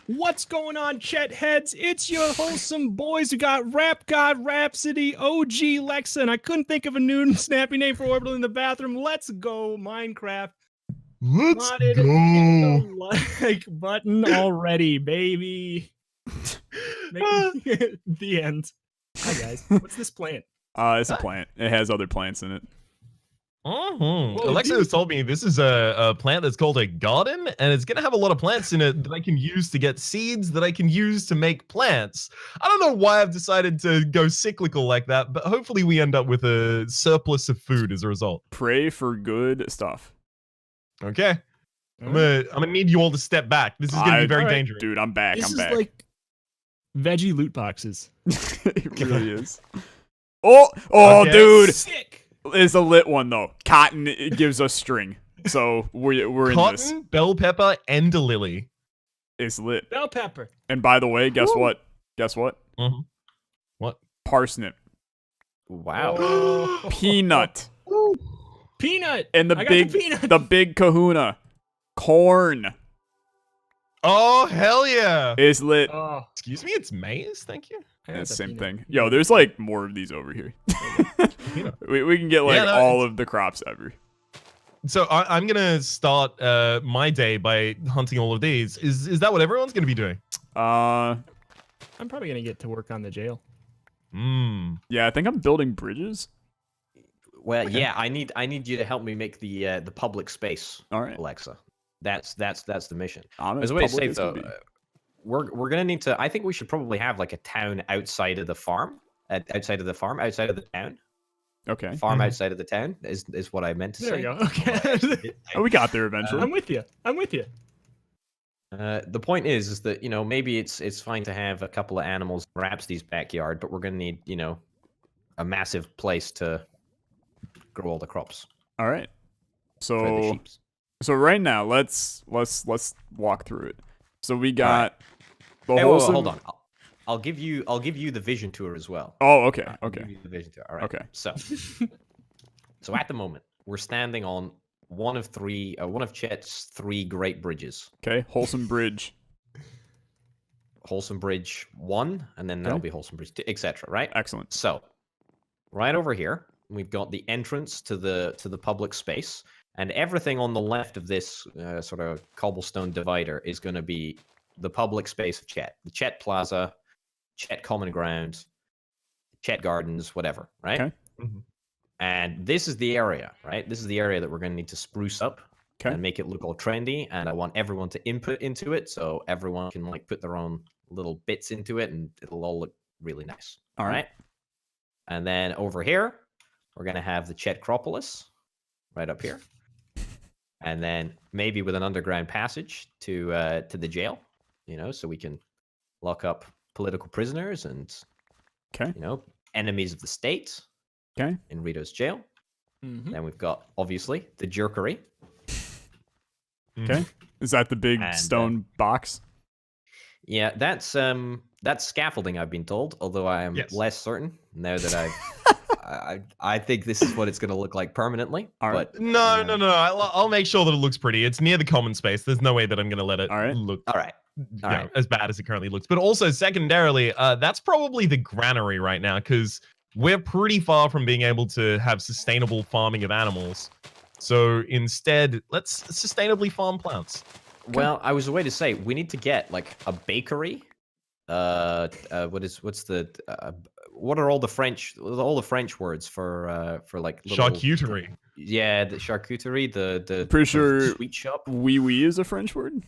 What's going on, Chet heads? It's your Wholesome Boys who got Rap God Rhapsody, OG Lexa, and I couldn't think of a new snappy name for Orbital in the bathroom. Let's go, Minecraft. Let's go. Hit the like button already, baby. The end. Hi, guys. What's this plant? It's a plant. It has other plants in it. Alexa has told me this is a plant that's called a garden, and it's going to have a lot of plants in it that I can use to get seeds that I can use to make plants. I don't know why I've decided to go cyclical like that, but hopefully we end up with a surplus of food as a result. Pray for good stuff. Okay. I'm gonna need you all to step back. This is going to be very dangerous. Dude, I'm back. This I'm back. is like veggie loot boxes. It really is. Oh, okay. Dude. Sick. It's a lit one though. Cotton, it gives us string, so we're in this. Cotton, bell pepper, and a lily. It's lit. Bell pepper. And by the way, guess what? Guess what? Mm-hmm. What? Parsnip. Wow. Peanut. Peanut. And the big kahuna. Corn. Oh hell yeah! It's lit. Excuse me, it's maize. Thank you. Yeah, it's the same thing. Yo, there's like more of these over here. we can get like all of the crops ever. So I'm gonna start my day by hunting all of these. Is that what everyone's gonna be doing? I'm probably gonna get to work on the jail. Yeah, I think I'm building bridges. Well, yeah, I need you to help me make the public space. All right, Alexa. That's the mission. As a way to say though, we're gonna need to. I think we should probably have like a town outside of the farm, outside of the town. Okay. Farm outside of the town is what I meant to say. There we go. Okay. We got there eventually. I'm with you. The point is that maybe it's fine to have a couple of animals in Rhapsody's backyard, but we're gonna need a massive place to grow all the crops. All right. For the sheeps. So right now, let's walk through it. So we got the wholesome. Hold on, I'll give you the vision tour as well. Oh, okay, I'll give you the vision tour. All right. Okay. So at the moment we're standing on one of Chet's 3 great bridges. Okay, Wholesome Bridge. Wholesome Bridge 1, and then that'll be Wholesome Bridge 2, etc. Right? Excellent. So right over here we've got the entrance to the public space. And everything on the left of this sort of cobblestone divider is going to be the public space of Chet. The Chet Plaza, Chet Common Ground, Chet Gardens, whatever, right? Okay. And this is the area, right? This is the area that we're going to need to spruce up and make it look all trendy. And I want everyone to input into it so everyone can like put their own little bits into it and it'll all look really nice. All right. And then over here, we're going to have the Chetcropolis right up here. And then maybe with an underground passage to the jail, so we can lock up political prisoners and, enemies of the state. Okay. In Rito's jail. Then we've got obviously the jerkery. Okay. Is that the big stone box? Yeah, that's scaffolding, I've been told. Although I am less certain now that I think this is what it's going to look like permanently. All right. But no. I'll make sure that it looks pretty. It's near the common space. There's no way that I'm going to let it look as bad as it currently looks. But also, secondarily, that's probably the granary right now because we're pretty far from being able to have sustainable farming of animals. So instead, let's sustainably farm plants. Well, I was away to say we need to get like a bakery. What are all the French words for like little, charcuterie? Yeah, the charcuterie. The pretty sure sweet shop. Oui is a French word.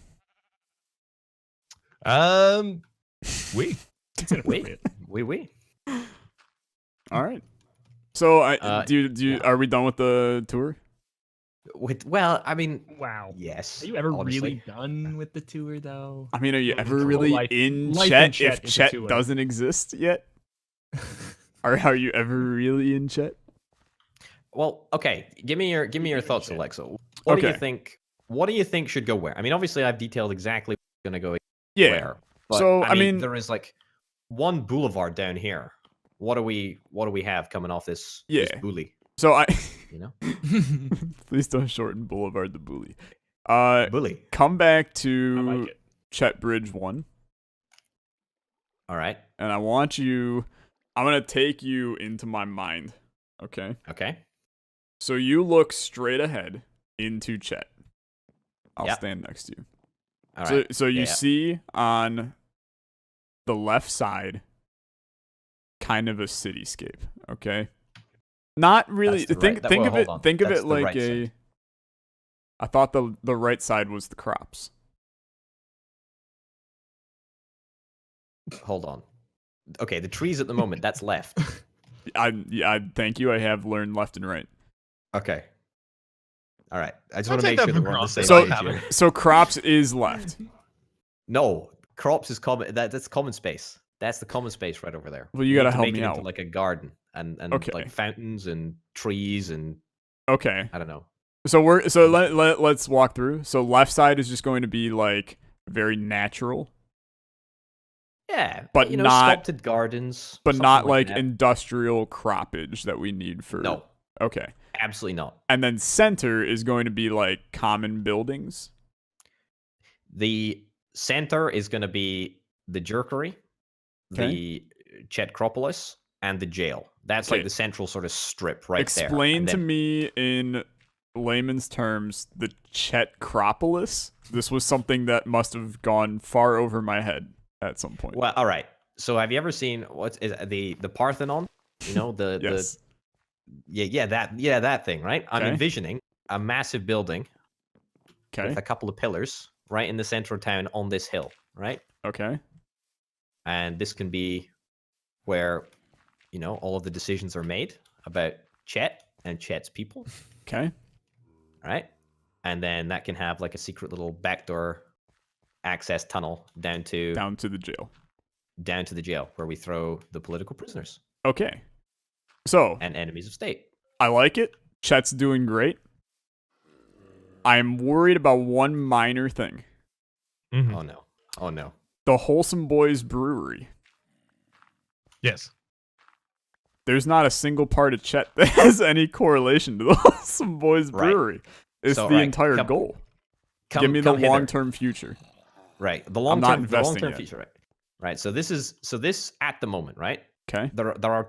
Oui. Oui. All right. So are we done with the tour? Well, I mean, wow. Yes. Are you ever really done with the tour, though? I mean, are you ever really in Chet if Chet doesn't exist yet? Or are you ever really in Chet? Well, okay. Give me your thoughts, Alexa. What do you think? What do you think should go where? I mean, obviously, I've detailed exactly what's going to go where. But, so I mean, there is like one boulevard down here. What do we have coming off this boulevard? So please don't shorten Boulevard the Bully. Bully. Come back to Chet Bridge 1. All right. And I want you... I'm going to take you into my mind. Okay? Okay. So you look straight ahead into Chet. I'll Yep. stand next to you. All right. So you see on the left side kind of a cityscape, okay? Not really. Think of it like right a side. I thought the right side was the crops. Hold on. Okay, the trees at the moment, that's left. I thank you. I have learned left and right. Okay. All right. I just I'll want to take make that sure that for we're on the granted. same So- page here. So crops is left. No, crops is common. That's common space. That's the common space right over there. Well, you We gotta need to help make me it into out. like a garden and Okay. like fountains and trees and Okay. I don't know. So let's walk through. So left side is just going to be like very natural, Yeah, But you know, not- sculpted gardens, but something not like that. industrial croppage that we need for. No, Okay. absolutely not. And then center is going to be like common buildings. The center is going to be the jerkery, the Chetcropolis, and the jail. That's Okay. like the central sort of strip right there. Explain And to then- me in layman's terms the Chetcropolis. This was something that must have gone far over my head at some point. Well, all right. So have you ever seen what's is the Parthenon? You know the Yes. that thing, right? I'm Okay. envisioning a massive building Okay. with a couple of pillars right in the center of town on this hill, right? Okay. And this can be where, you know, all of the decisions are made about Chet and Chet's people, Okay. right? And then that can have like a secret little backdoor access tunnel down to the jail. down to the jail where we throw the political prisoners Okay. So and enemies of state. I like it. Chet's doing great. I'm worried about one minor thing. Mhm. Oh no. Oh no. The Wholesome Bois brewery. Yes. There's not a single part of Chet that has any correlation to the Wholesome Bois Right. brewery. It's So, the right, entire come- goal. Give me the come hither. long-term future. Right. The I'm not long-term investing yet. future, right? Right. So this at the moment, right? Okay. There are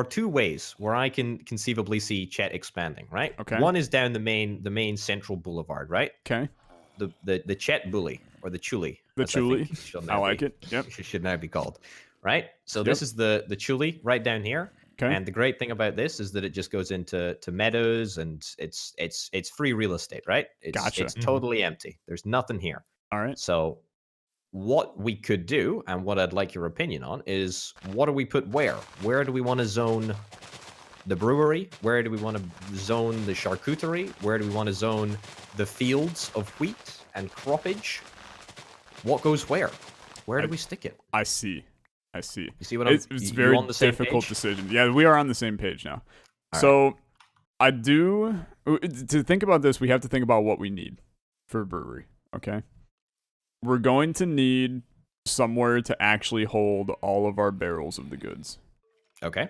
two ways where I can conceivably see Chet expanding, right? Okay. One is down the main central boulevard, right? Okay. The Chet Bully or the Chuli. The as I think Chuli. it should I now like be- it. Yep. should now be called. Right? So this is the Chuli right down here. Okay. And the great thing about this is that it just goes into meadows and it's free real estate, right? Gotcha. It's totally empty. There's nothing here. All right. So what we could do, and what I'd like your opinion on, is what do we put where? Where do we want to zone the brewery? Where do we want to zone the charcuterie? Where do we want to zone the fields of wheat and croppage? What goes where? Where do we stick it? I see. You see what I'm? It's you very on the same difficult page? decision. Yeah, we are on the same page now. All So I do to think about this, we have to think about what we need for a brewery. Okay. We're going to need somewhere to actually hold all of our barrels of the goods. Okay.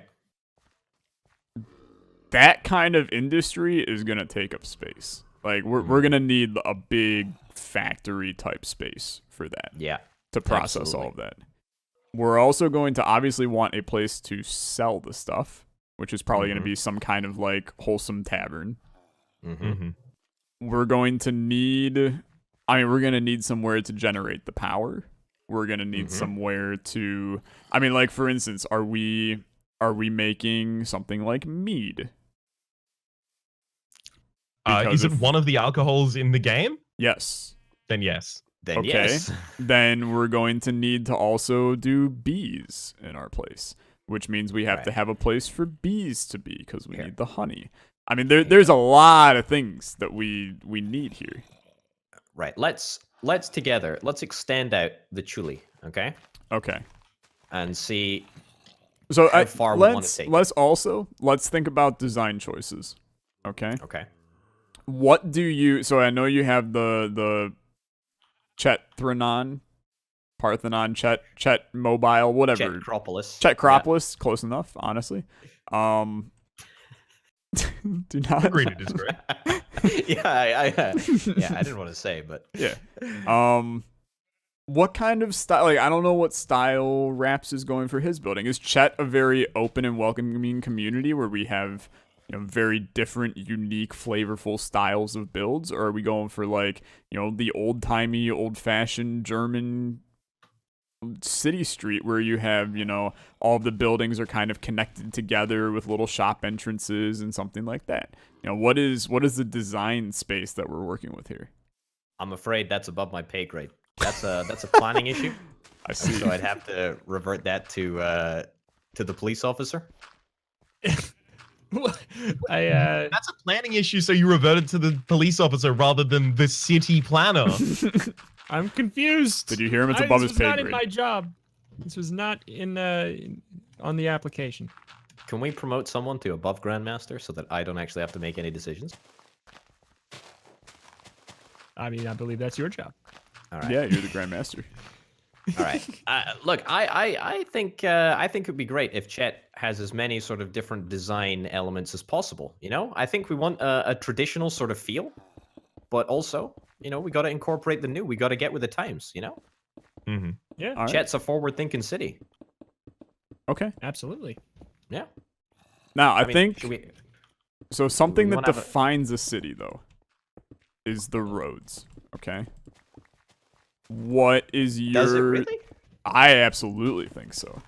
That kind of industry is going to take up space. Like we're going to need a big factory type space for that Yeah. to process absolutely. all of that. We're also going to obviously want a place to sell the stuff, which is probably going to be some kind of like wholesome tavern. Mm-hmm. We're going to need we're going to need somewhere to generate the power. We're going to need somewhere to like for instance, are we making something like mead? Is it one of the alcohols in the game? Yes. Then yes. Then Okay. yes. Then we're going to need to also do bees in our place, which means we have to Right. have a place for bees to be because we Here. need the honey. There's a lot of things that we need here. Right. Let's extend out the Chuli, okay? Okay. And see So how far we want to take it. let's think about design choices. Okay. Okay. What do you? So I know you have the Parthenon, Chet Mobile, whatever. Chetcropolis. Chetcropolis, close enough, honestly. Do not Agree to disagree. Yeah, I didn't want to say, but Yeah. what kind of style? Like, I don't know what style Raps is going for his building. Is Chet a very open and welcoming community where we have, very different, unique, flavorful styles of builds? Or are we going for, like, the old-timey, old-fashioned German city street where you have, all of the buildings are kind of connected together with little shop entrances and something like that? What is the design space that we're working with here? I'm afraid that's above my pay grade. That's a planning issue. I see. So I'd have to revert that to the police officer. That's a planning issue, so you reverted to the police officer rather than the city planner. I'm confused. Did you hear him? It's above his pay grade. This was not in my job. This was not on the application. Can we promote someone to above Grandmaster so that I don't actually have to make any decisions? I mean, I believe that's your job. All right. Yeah, you're the Grandmaster. All right. Look, I think it would be great if Chet has as many sort of different design elements as possible. I think we want a traditional sort of feel, but also, we got to incorporate the new. We got to get with the times. Mm-hmm. Yeah. All right. Chet's a forward-thinking city. Okay. Absolutely. Yeah. Now, I mean, think so. Something that wanna have defines a city, though, is the roads. Okay. What is your? Does it really? I absolutely think so.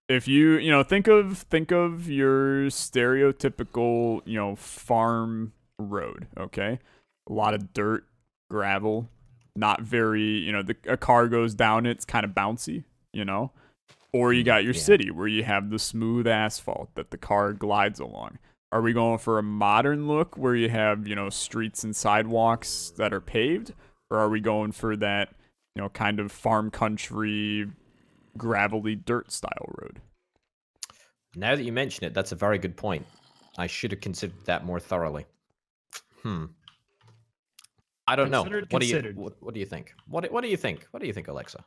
If you think of your stereotypical farm road, okay, a lot of dirt, gravel, not very a car goes down it's kind of bouncy, or you got your city where you have the smooth asphalt that the car glides along. Are we going for a modern look where you have streets and sidewalks that are paved? Or are we going for that, kind of farm country, gravelly dirt style road? Now that you mention it, that's a very good point. I should have considered that more thoroughly. I don't know. What do you think? What do you think? What do you think, Alexa?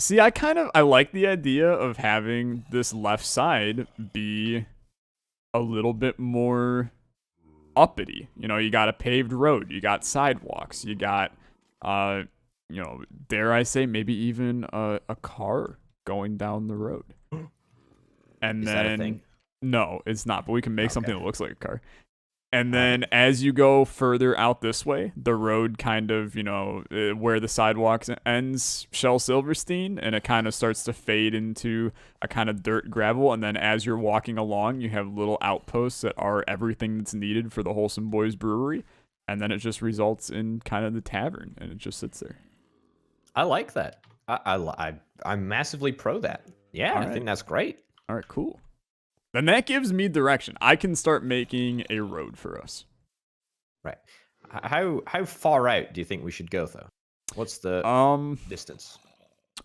See, I like the idea of having this left side be a little bit more uppity. You got a paved road, you got sidewalks, you got dare I say maybe even a car going down the road. And Is then that a thing? No, it's not, but we can make something that looks like a car. And then as you go further out this way, the road kind of, where the sidewalks ends, Shell Silverstein, and it kind of starts to fade into a kind of dirt gravel. And then as you're walking along, you have little outposts that are everything that's needed for the Wholesome Bois brewery. And then it just results in kind of the tavern, and it just sits there. I like that. I'm massively pro that. Yeah, I think that's great. All right, cool. Then that gives me direction. I can start making a road for us. Right. How far out do you think we should go, though? What's the distance?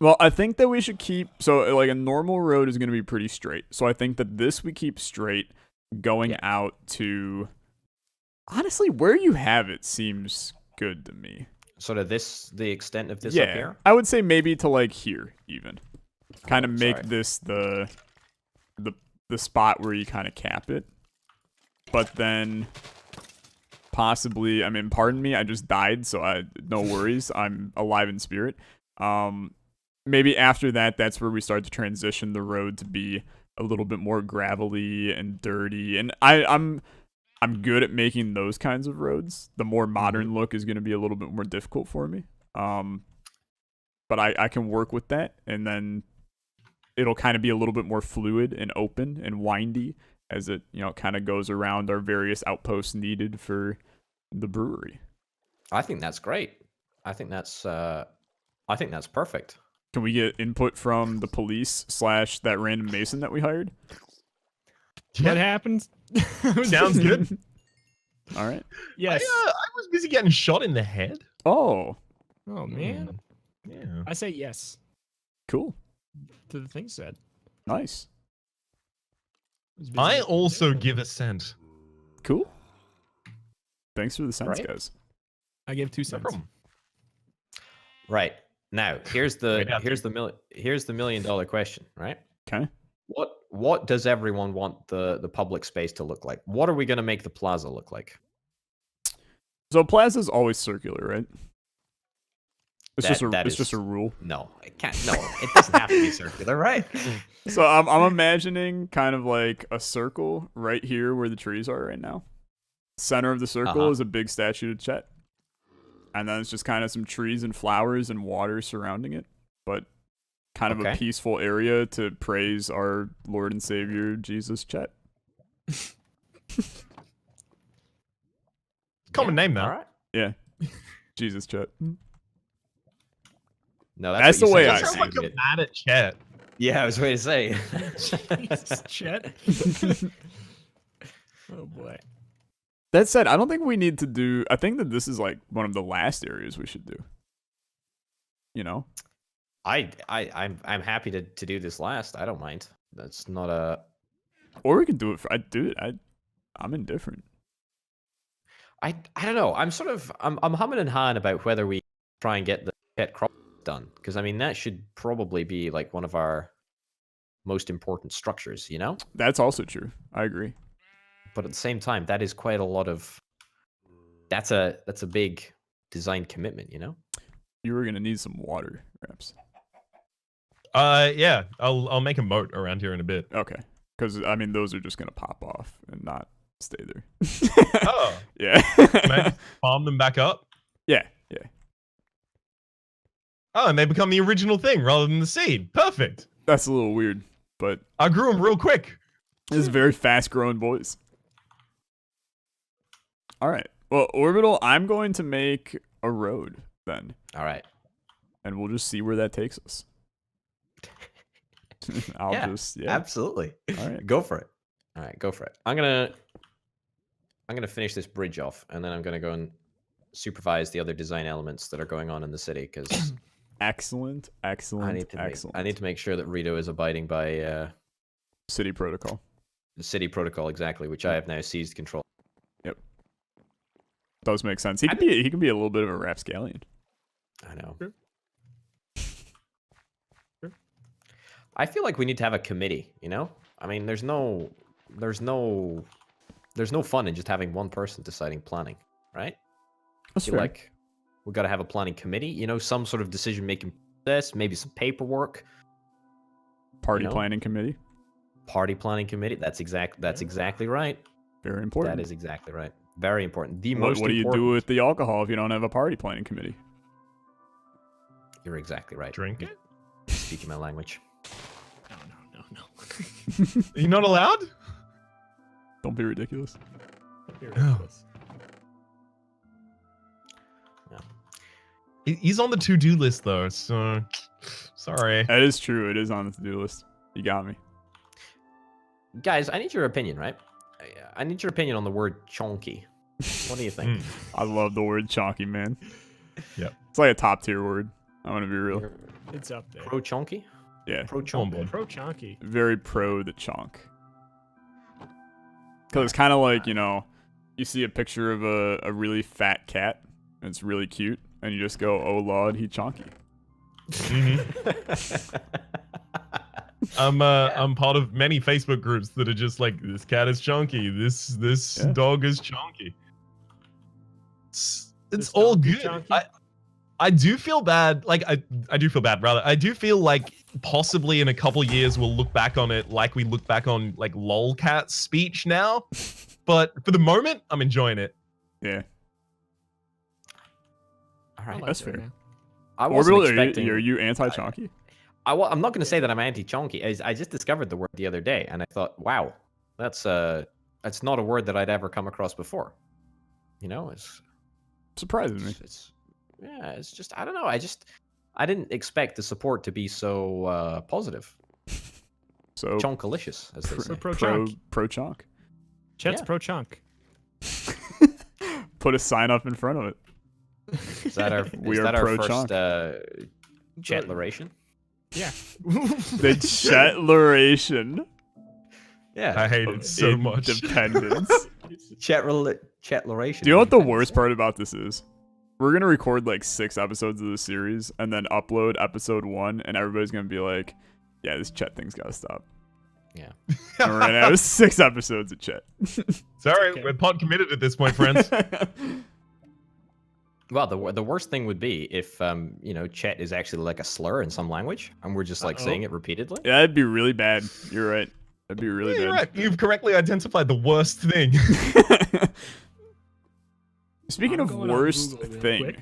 Well, I think that we should keep... So, like, a normal road is going to be pretty straight. So I think that this we keep straight, going out to... Honestly, where you have it seems good to me. Sort of the extent of this up here? I would say maybe to, like, here, even. Kind of make this the spot where you kind of cap it. But then possibly, pardon me, I just died, so no worries. I'm alive in spirit. Maybe after that, that's where we start to transition the road to be a little bit more gravelly and dirty. And I'm good at making those kinds of roads. The more modern look is going to be a little bit more difficult for me. But I can work with that, and then it'll kind of be a little bit more fluid and open and windy as it, kind of goes around our various outposts needed for the brewery. I think that's great. I think that's perfect. Can we get input from the police / that random mason that we hired? What happened? Sounds good. All right. Yes. I was busy getting shot in the head. Oh, man. Yeah. I say yes cool. to the thing said. Nice. I also give a cent. Cool. Thanks for the cents, guys. I give 2 cents. Right. Now, here's the $1 million question, right? Okay. What does everyone want the public space to look like? What are we going to make the plaza look like? So plaza's always circular, right? It's just a rule. No, it can't. No, it doesn't have to be circular, right? So I'm imagining kind of like a circle right here where the trees are right now. Center of the circle is a big statue of Chet. And then it's just kind of some trees and flowers and water surrounding it. But kind of a peaceful area to praise our Lord and Savior, Jesus Chet. Common name, though. All right. Yeah. Jesus Chet. No, that's the way I see it. You're mad at Chet. Yeah, I was going to say. Jesus, Chet. Oh, boy. That said, I don't think we need to do... I think that this is like one of the last areas we should do. You know? I'm happy to do this last. I don't mind. That's not a... Or we can do it for... I'm indifferent. I don't know. I'm sort of... I'm humming and hawing about whether we try and get the pet crop done. Because, I mean, that should probably be like one of our most important structures, you know? That's also true. I agree. But at the same time, that is quite a lot of... That's a big design commitment, you know? You were gonna need some water, Raps. Yeah. I'll make a moat around here in a bit. Okay. Because, I mean, those are just gonna pop off and not stay there. Oh. Yeah. Maybe farm them back up? Yeah. Oh, and they become the original thing rather than the seed. Perfect. That's a little weird, but... I grew them real quick. This is very fast-growing boys. All right. Well, Orbital, I'm going to make a road then. All right. And we'll just see where that takes us. Absolutely. All right. Go for it. All right, go for it. I'm gonna finish this bridge off, and then I'm gonna go and supervise the other design elements that are going on in the city, because excellent. I need to make sure that Rito is abiding by city protocol. The city protocol, exactly, which I have now seized control. Yep. Does make sense. He can be a little bit of a rapscallion. I know. Sure. I feel like we need to have a committee, you know? I mean, there's no fun in just having one person deciding planning, right? That's I feel like we've got to have a planning committee, you know, some sort of decision-making process, maybe some paperwork. Party planning committee. Party planning committee. That's exactly right. Very important. That is exactly right. Very important. What do you do with the alcohol if you don't have a party planning committee? You're exactly right. Drink it? Speaking my language. No. Are you not allowed? Don't be ridiculous. He's on the to-do list, though, so... Sorry. That is true. It is on the to-do list. You got me. Guys, I need your opinion, right? I need your opinion on the word chonky. What do you think? I love the word chonky, man. Yep. It's like a top tier word. I'm going to be real. It's up there. Pro chonky? Yeah. Pro chonky. Pro chonky. Very pro the chonk. Because it's kind of like, you know, you see a picture of a really fat cat, and it's really cute, and you just go, oh, Lord, he chonky. I'm part of many Facebook groups that are just like, this cat is chonky, this dog is chonky. It's all good. I do feel bad. Like I do feel bad, rather. I do feel like possibly in a couple years we'll look back on it like we look back on like Lolcat's speech now. But for the moment, I'm enjoying it. Yeah. All right, that's fair. I wasn't expecting. Are you anti-chonky? I'm not going to say that I'm anti-chonky. I just discovered the word the other day, and I thought, wow, that's not a word that I'd ever come across before. You know, it's surprises me. It's just I don't know. I didn't expect the support to be so positive. So chonkalicious, as they say. Pro chonk. Pro chonk. Chet's pro chonk. Put a sign up in front of it. Is that our first chetleration? Yeah. The chetleration. Yeah. I hate it so much. Independence. Chetleration. Do you know what the worst part about this is? We're going to record like 6 episodes of the series and then upload episode 1, and everybody's going to be like, yeah, this Chet thing's got to stop. Yeah. And we're going to have 6 episodes of Chet. Sorry, we're pod committed at this point, friends. Well, the worst thing would be if chet is actually like a slur in some language, and we're just like saying it repeatedly. Yeah, that'd be really bad. You're right. That'd be really bad. You're right. You've correctly identified the worst thing. Speaking of worst thing.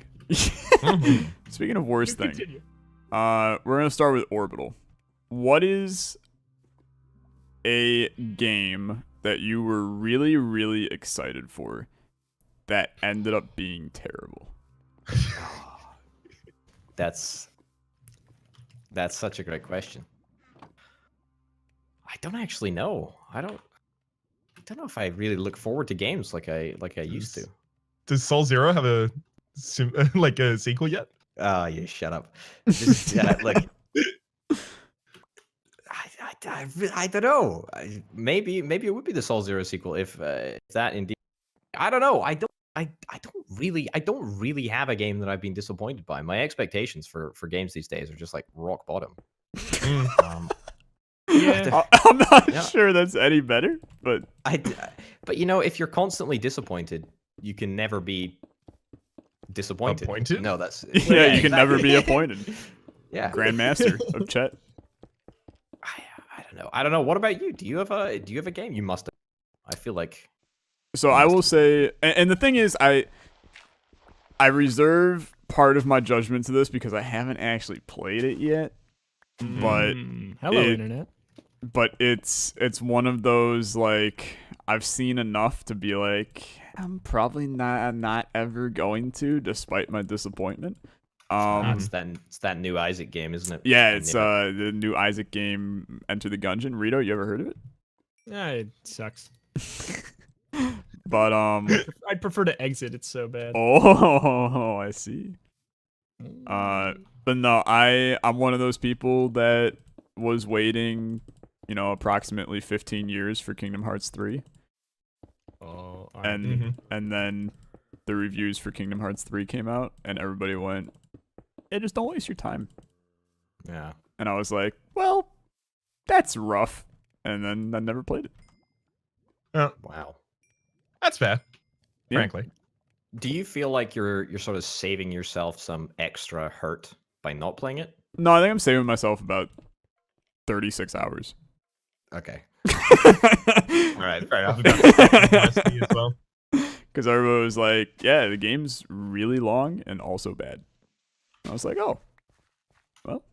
Speaking of worst thing. We're gonna start with Orbital. What is a game that you were really, really excited for that ended up being terrible? That's such a great question. I don't actually know. I don't know if I really look forward to games like I used to. Does Soul Zero have a sequel yet? Oh, you shut up. I don't know. Maybe it would be the Soul Zero sequel if that indeed. I don't know. I don't really have a game that I've been disappointed by. My expectations for games these days are just like rock bottom. Yeah, I'm not sure that's any better, but if you're constantly disappointed, you can never be disappointed. Appointed? No, that's you can never be appointed. Yeah, Grandmaster of Chet. I don't know. What about you? Do you have a game? You must have. I feel like. So I will say, and the thing is, I reserve part of my judgment to this because I haven't actually played it yet. But hello, internet. But it's one of those, like, I've seen enough to be like, I'm probably not ever going to, despite my disappointment. It's that new Isaac game, isn't it? Yeah, it's the new Isaac game, Enter the Gungeon. Rito, you ever heard of it? Yeah, it sucks. But I'd prefer to exit. It's so bad. Oh, I see. But no, I'm one of those people that was waiting, approximately 15 years for Kingdom Hearts 3. Oh, and then the reviews for Kingdom Hearts 3 came out, and everybody went, "Hey, just don't waste your time." Yeah. And I was like, "Well, that's rough." And then I never played it. Wow. That's fair. Yeah. Frankly. Do you feel like you're sort of saving yourself some extra hurt by not playing it? No, I think I'm saving myself about 36 hours. Okay. All right, fair enough. As well. Because everybody was like, "Yeah, the game's really long and also bad." I was like, "Oh, well."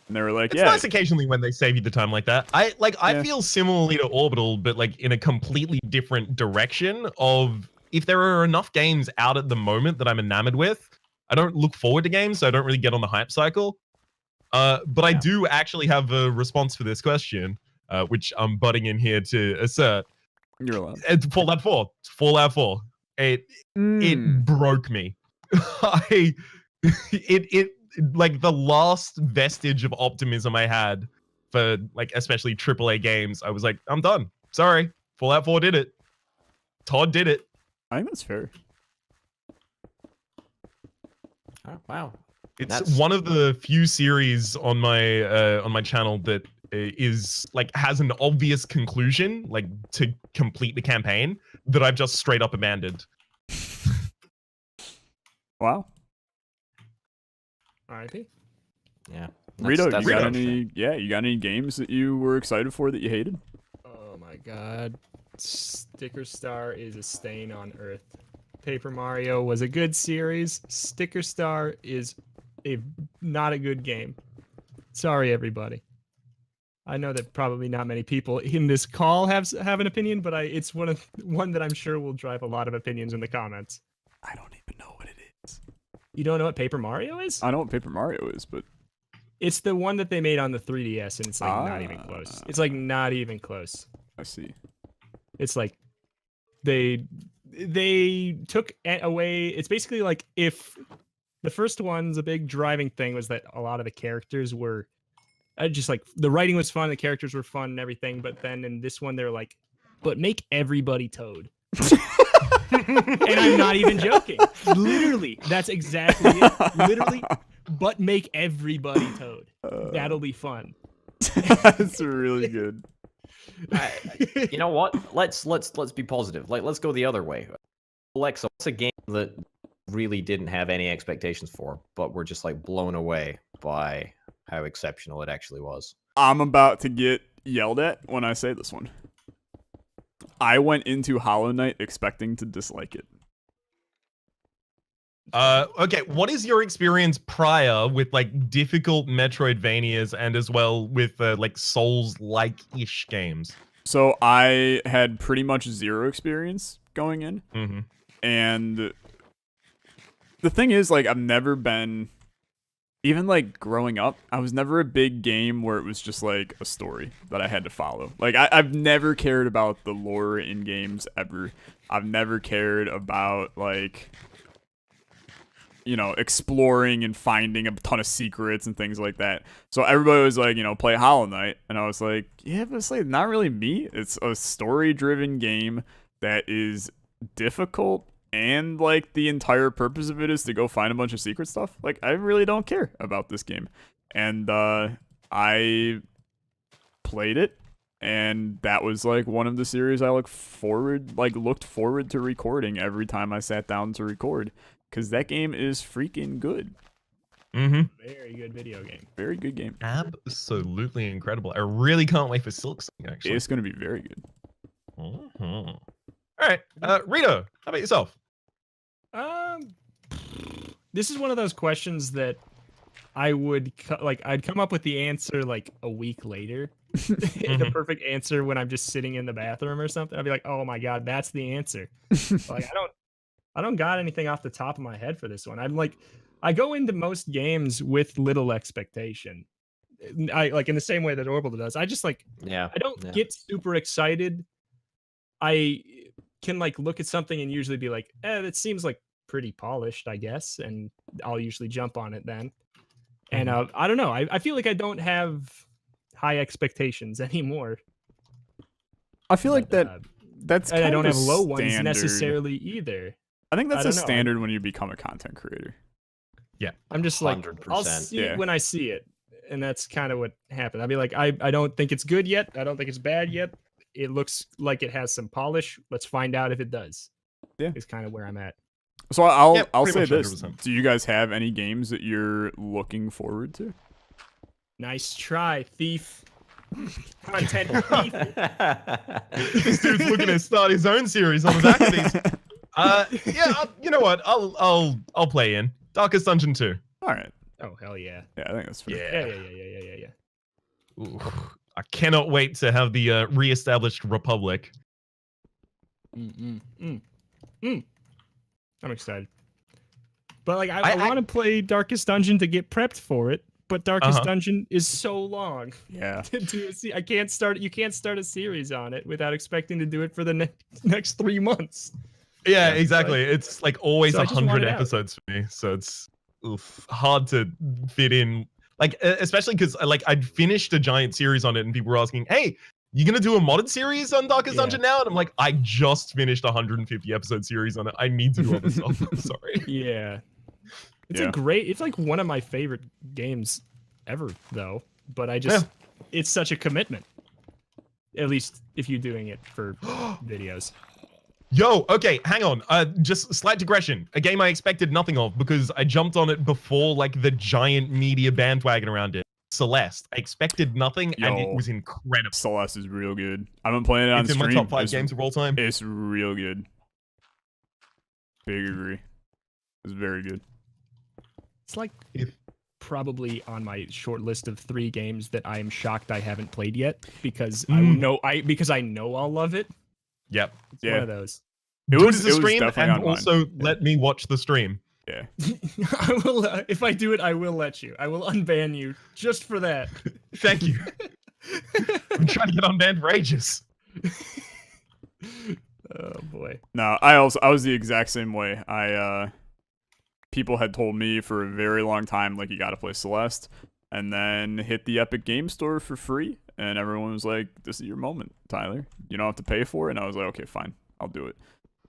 And they were like, It's "Yeah." nice occasionally when they save you the time like that. I feel similarly to Orbital, but like in a completely different direction of if there are enough games out at the moment that I'm enamored with, I don't look forward to games, so I don't really get on the hype cycle. But I do actually have a response for this question, which I'm butting in here to assert. You're allowed. Fallout 4. Fallout 4. It broke me. It like the last vestige of optimism I had for like especially AAA games. I was like, I'm done. Sorry. Fallout 4 did it. Todd did it. I think that's fair. Oh, wow. It's one of the few series on my channel that is like has an obvious conclusion, like to complete the campaign, that I've just straight up abandoned. Wow. R.I.P. Yeah. Rito, you got any? Yeah, you got any games that you were excited for that you hated? Oh my god, Sticker Star is a stain on Earth. Paper Mario was a good series. Sticker Star is not a good game. Sorry, everybody. I know that probably not many people in this call have an opinion, but it's one that I'm sure will drive a lot of opinions in the comments. I don't even know what it is. You don't know what Paper Mario is? I know what Paper Mario is, but it's the one that they made on the 3DS, and it's like not even close. It's like not even close. I see. It's like they took away. It's basically like if the first one's a big driving thing was that a lot of the characters were just like the writing was fun, the characters were fun and everything. But then in this one, they're like, but make everybody Toad. And I'm not even joking. Literally, that's exactly it. Literally, but make everybody Toad. That'll be fun. That's really good. You know what? Let's be positive. Like, let's go the other way. Alexa, what's a game that really didn't have any expectations for, but were just like blown away by how exceptional it actually was? I'm about to get yelled at when I say this one. I went into Hollow Knight expecting to dislike it. Okay, what is your experience prior with like difficult Metroidvanias and as well with like Souls-like-ish games? So I had pretty much zero experience going in. Mm-hmm. And the thing is, like, I've never been, even like growing up, I was never a big game where it was just like a story that I had to follow. Like, I've never cared about the lore in games ever. I've never cared about, like, you know, exploring and finding a ton of secrets and things like that. So everybody was like, you know, play Hollow Knight. And I was like, yeah, but it's like not really me. It's a story-driven game that is difficult, and like the entire purpose of it is to go find a bunch of secret stuff. Like, I really don't care about this game. And I played it, and that was like one of the series I looked forward to recording every time I sat down to record. Because that game is freaking good. Mm-hmm. Very good video game. Very good game. Absolutely incredible. I really can't wait for Silksong, actually. It's going to be very good. Mm-hmm. All right. Rito, how about yourself? This is one of those questions that I would, I'd come up with the answer like a week later. The perfect answer when I'm just sitting in the bathroom or something. I'd be like, oh my God, that's the answer. Like, I don't got anything off the top of my head for this one. I go into most games with little expectation. I like in the same way that Orbital does. I just like, I don't get super excited. I can like look at something and usually be like, that seems like pretty polished, I guess. And I'll usually jump on it then. And I don't know. I feel like I don't have high expectations anymore. I feel like that's kind I don't of have low ones standard. Necessarily either. I think that's a standard when you become a content creator. Yeah. I'm just like, 100%. I'll see it when I see it. And that's kind of what happened. I'll be like, I don't think it's good yet. I don't think it's bad yet. It looks like it has some polish. Let's find out if it does. Yeah. Is kind of where I'm at. So I'll say this. 100%. Do you guys have any games that you're looking forward to? Nice try, thief. Content thief. This dude's looking to start his own series on the back of these. You know what? I'll play in Darkest Dungeon 2. All right. Oh hell yeah. Yeah, I think that's fair. Yeah. Ooh, I cannot wait to have the re-established Republic. I'm excited. But like I want to play Darkest Dungeon to get prepped for it. But Darkest Dungeon is so long. Yeah. I can't start. You can't start a series on it without expecting to do it for the next 3 months. Yeah, exactly. It's like always So I just 100 want it out. episodes for me, so it's hard to fit in. Like, especially because like I'd finished a giant series on it, and people were asking, "Hey, you gonna do a modded series on Darkest Dungeon now?" And I'm like, I just finished a 150 episode series on it. I need to do other stuff. I'm sorry. Yeah. It's like one of my favorite games ever, though. But it's such a commitment. At least if you're doing it for videos. Yo, okay, hang on. Just slight digression. A game I expected nothing of because I jumped on it before like the giant media bandwagon around it. Celeste. I expected nothing, and it was incredible. Celeste is real good. I've been playing it on stream. It's in my top 5 games of all time. It's real good. Big agree. It's very good. It's like probably on my short list of 3 games that I am shocked I haven't played yet because I know I'll love it. Yep. It's one of those. It was the stream definitely and also let me watch the stream. Yeah. I will. If I do it, I will let you. I will unban you just for that. Thank you. I'm trying to get unbanned for ages. Oh boy. No, I was the exact same way. People had told me for a very long time, like, you gotta play Celeste, and then hit the Epic Game Store for free, and everyone was like, this is your moment, Tyler. You don't have to pay for it. And I was like, okay, fine, I'll do it.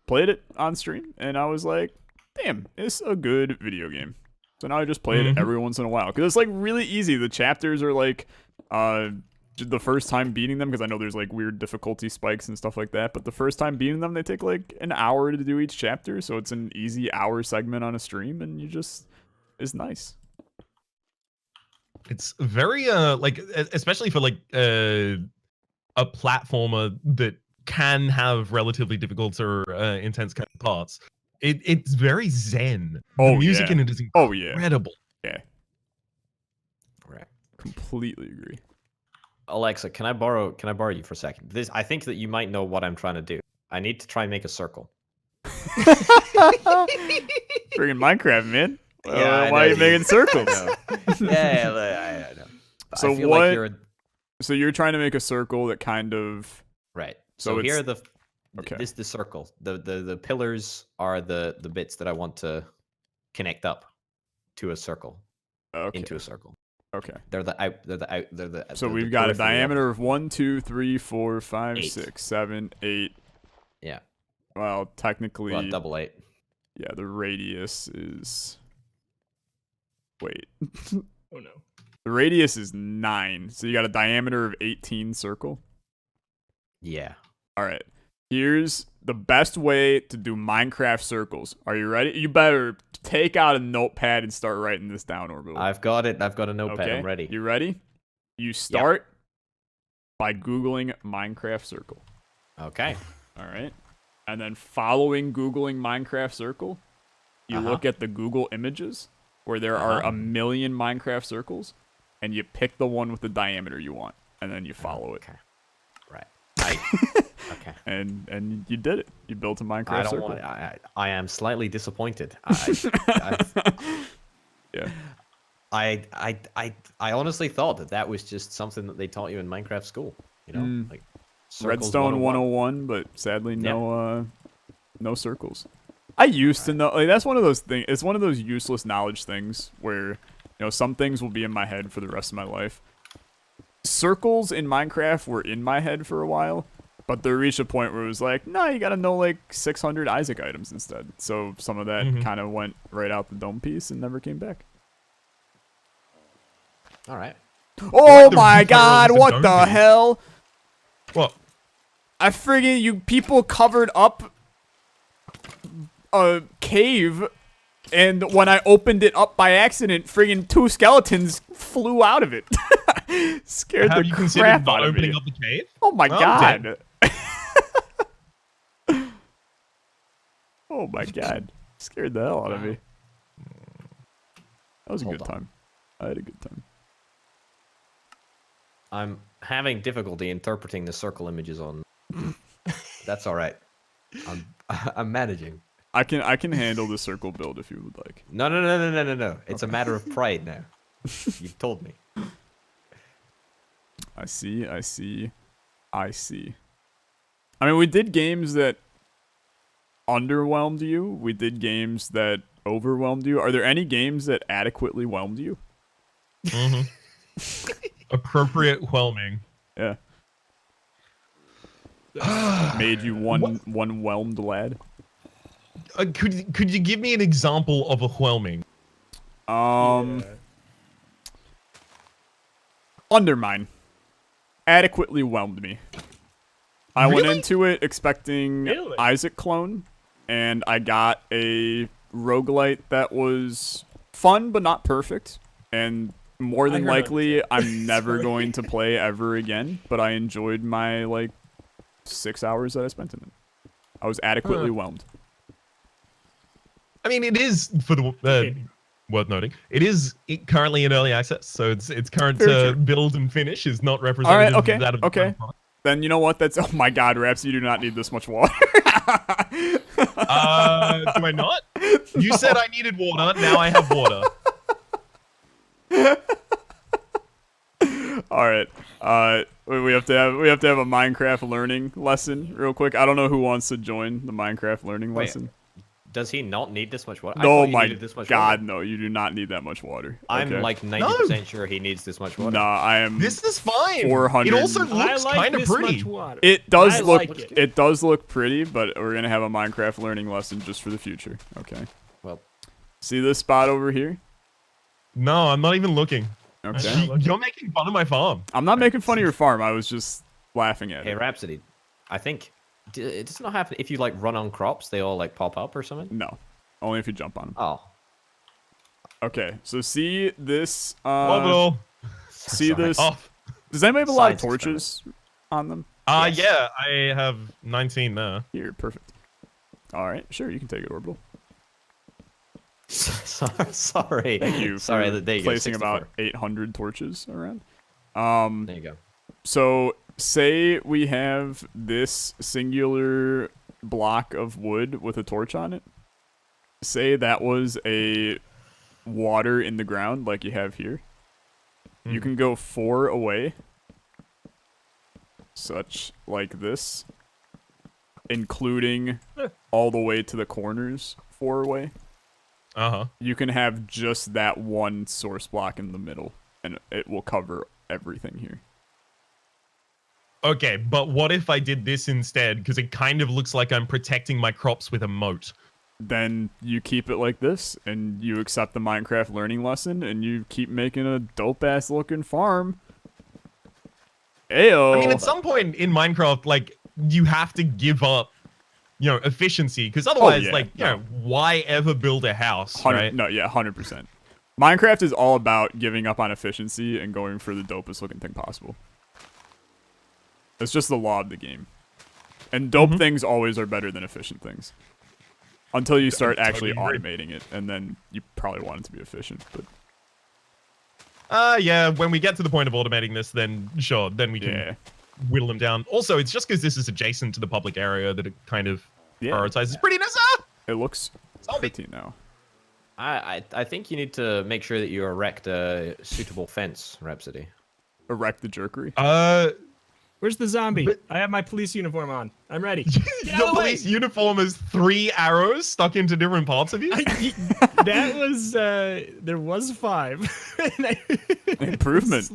Played it on stream, and I was like, damn, it's a good video game. So now I just play it every once in a while, because it's like really easy. The chapters are like the first time beating them, because I know there's like weird difficulty spikes and stuff like that, but the first time beating them, they take like an hour to do each chapter, so it's an easy hour segment on a stream, and it's nice. It's very like, especially for like a platformer that can have relatively difficult or intense kind of parts. It's very zen. The music in it is incredible. Yeah. Right. Completely agree. Alexa, can I borrow you for a second? I think that you might know what I'm trying to do. I need to try and make a circle. Friggin' Minecraft, man. Why are you making circles? I know. So what? Like so you're trying to make a circle that kind of right. So here are the this is the circle. The pillars are the bits that I want to connect up to a circle. Into a circle. Okay. They're the So we've got a diameter of 1, 2, 3, 4, 5, 6, 7, 8. Yeah. Well, technically. Well, double 8. Yeah, the radius is. Wait. Oh no. The radius is 9. So you got a diameter of 18 circle. Yeah. All right. Here's the best way to do Minecraft circles. Are you ready? You better take out a notepad and start writing this down, Orbital. I've got it. I've got a notepad. Okay. I'm ready. You ready? You start by Googling Minecraft circle. Okay. All right. And then following Googling Minecraft circle, you look at the Google images where there are a million Minecraft circles, and you pick the one with the diameter you want, and then you follow it. Right. Okay. And you did it. You built a Minecraft circle. I am slightly disappointed. Yeah. I honestly thought that was just something that they taught you in Minecraft school. You know, like Redstone 101, but sadly no circles. I used to know. Like, that's one of those things. It's one of those useless knowledge things where some things will be in my head for the rest of my life. Circles in Minecraft were in my head for a while, but there reached a point where it was like, no, you gotta know like 600 Isaac items instead. So some of that kind of went right out the dome piece and never came back. All right. Oh my god, what the hell? What? I friggin' you people covered up a cave, and when I opened it up by accident, friggin' 2 skeletons flew out of it. Scared the crap out of me. Opening up the cave? Oh my god. Oh my god. Scared the hell out of me. That was a good time. I had a good time. I'm having difficulty interpreting the circle images on. That's all right. I'm managing. I can handle the circle build if you would like. No. It's a matter of pride now. You've told me. I see. I mean, we did games that underwhelmed you. We did games that overwhelmed you. Are there any games that adequately whelmed you? Appropriate whelming. Yeah. Made you one whelmed lad. Could you give me an example of a whelming? Undermine. Adequately whelmed me. I went into it expecting Isaac clone, and I got a roguelite that was fun but not perfect, and more than likely I'm never going to play ever again, but I enjoyed my 6 hours that I spent in it. I was adequately whelmed. I mean, it is for the worth noting. It is currently in early access, so its current build and finish is not representative of that of the current product. Then you know what? That's oh my god, Raps, you do not need this much water. Do I not? You said I needed water. Now I have water. All right. We have to have a Minecraft learning lesson real quick. I don't know who wants to join the Minecraft learning lesson. Does he not need this much water? Oh my god, no! You do not need that much water. I'm like 90% sure he needs this much water. No, I am. This is fine. 400. It also looks kind of pretty. It does look. It does look pretty, but we're gonna have a Minecraft learning lesson just for the future. Okay. Well, see this spot over here? No, I'm not even looking. Okay. You're making fun of my farm. I'm not making fun of your farm. I was just laughing at it. Hey, Rhapsody, I think it does not happen if you like run on crops. They all like pop up or something. No, only if you jump on them. Oh. Okay, so see this. See Sorry. this. Off. Does anybody have a lot of Science torches on them? Yes. Yeah, I have 19 there. Here, perfect. All right, sure, you can take it, Orbital. Sorry. Thank you. Sorry, for there you placing go, about 800 torches around. There you go. So say we have this singular block of wood with a torch on it. Say that was a water in the ground like you have here. You can go 4 away. Such like this. Including all the way to the corners 4 away. Uh-huh. You can have just that one source block in the middle, and it will cover everything here. Okay, but what if I did this instead? Because it kind of looks like I'm protecting my crops with a moat. Then you keep it like this, and you accept the Minecraft learning lesson, and you keep making a dope-ass looking farm. Ayo! I mean, at some point in Minecraft, like, you have to give up, you know, efficiency, because otherwise, yeah, like, you know, why ever build a house, right? No, yeah, 100%. Minecraft is all about giving up on efficiency and going for the dopest looking thing possible. It's just the law of the game. And dope things always are better than efficient things. Until you start actually automating it, and then you probably want it to be efficient. But yeah, when we get to the point of automating this, then sure, then we can whittle them down. Also, it's just because this is adjacent to the public area that it kind of prioritizes prettiness. It looks pretty now. I think you need to make sure that you erect a suitable fence, Rhapsody. Erect the jerkery? Where's the zombie? I have my police uniform on. I'm ready. Your police uniform is 3 arrows stuck into different parts of you? That was, there was 5. Improvement.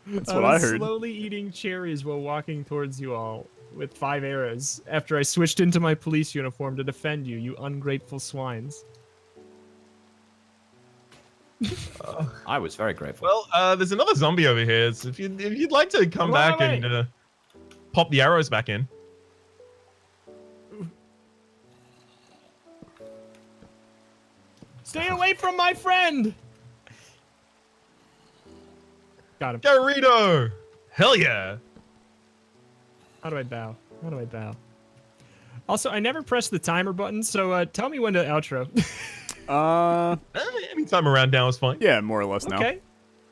That's what I heard. Slowly eating cherries while walking towards you all with 5 arrows after I switched into my police uniform to defend you, you ungrateful swines. I was very grateful. Well, there's another zombie over here. So if you'd like to come back and pop the arrows back in. Stay away from my friend! Got him. Dorito! Hell yeah! How do I bow? How do I bow? Also, I never pressed the timer button, so tell me when to outro. Anytime around now is fine. Yeah, more or less now. Okay.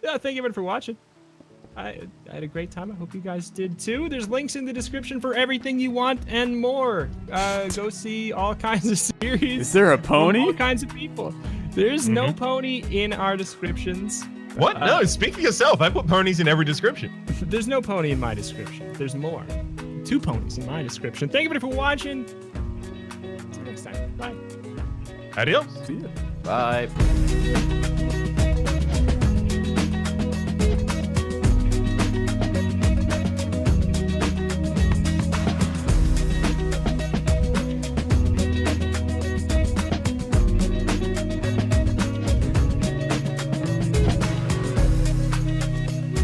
Yeah, thank you everyone for watching. I had a great time. I hope you guys did too. There's links in the description for everything you want and more. Go see all kinds of series. Is there a pony? All kinds of people. There's no pony in our descriptions. What? No, speak for yourself. I put ponies in every description. There's no pony in my description. There's more. 2 ponies in my description. Thank you everybody for watching. See you next time. Bye. Adios. See ya. Bye.